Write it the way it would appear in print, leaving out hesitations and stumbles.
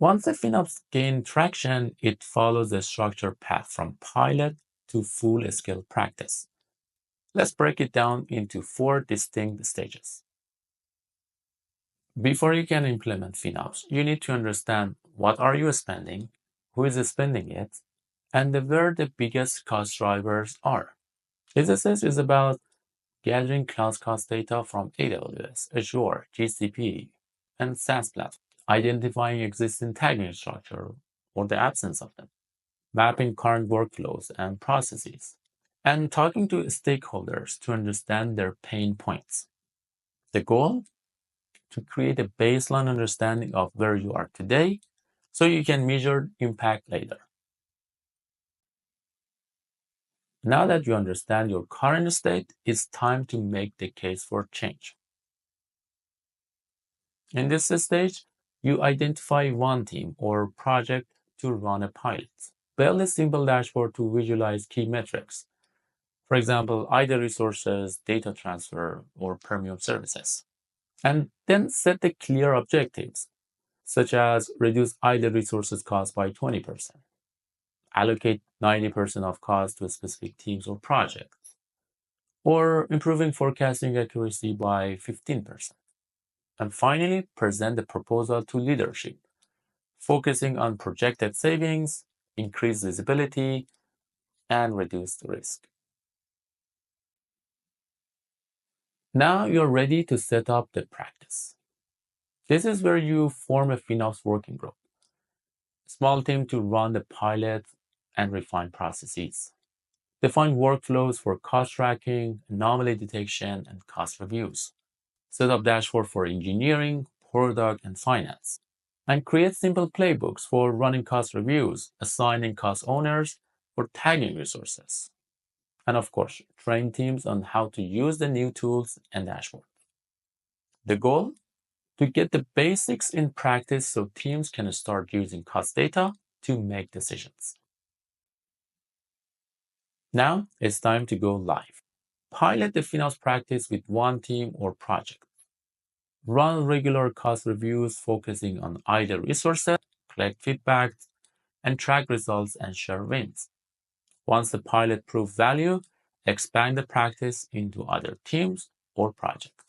Once the FinOps gain traction, it follows a structured path from pilot to full-scale practice. Let's break it down into 4 distinct stages. Before you can implement FinOps, you need to understand what are you spending, who is spending it, and where the biggest cost drivers are. This stage is about gathering cloud cost data from AWS, Azure, GCP, and SaaS platforms, identifying existing tagging structure or the absence of them, mapping current workflows and processes, and talking to stakeholders to understand their pain points. The goal? To create a baseline understanding of where you are today so you can measure impact later. Now that you understand your current state, it's time to make the case for change. In this stage, you identify one team or project to run a pilot. Build a simple dashboard to visualize key metrics. For example, either resources, data transfer, or premium services. And then set the clear objectives, such as reduce either resources cost by 20%, allocate 90% of cost to specific teams or projects, or improving forecasting accuracy by 15%. And finally, present the proposal to leadership, focusing on projected savings, increased visibility, and reduced risk. Now you're ready to set up the practice. This is where you form a FinOps working group, a small team to run the pilot and refine processes. Define workflows for cost tracking, anomaly detection, and cost reviews. Set up dashboard for engineering, product, and finance. And create simple playbooks for running cost reviews, assigning cost owners, or tagging resources. And of course, train teams on how to use the new tools and dashboard. The goal? To get the basics in practice so teams can start using cost data to make decisions. Now it's time to go live. Pilot the FinOps practice with one team or project. Run regular cost reviews focusing on either resources, collect feedback, and track results and share wins. Once the pilot proves value, expand the practice into other teams or projects.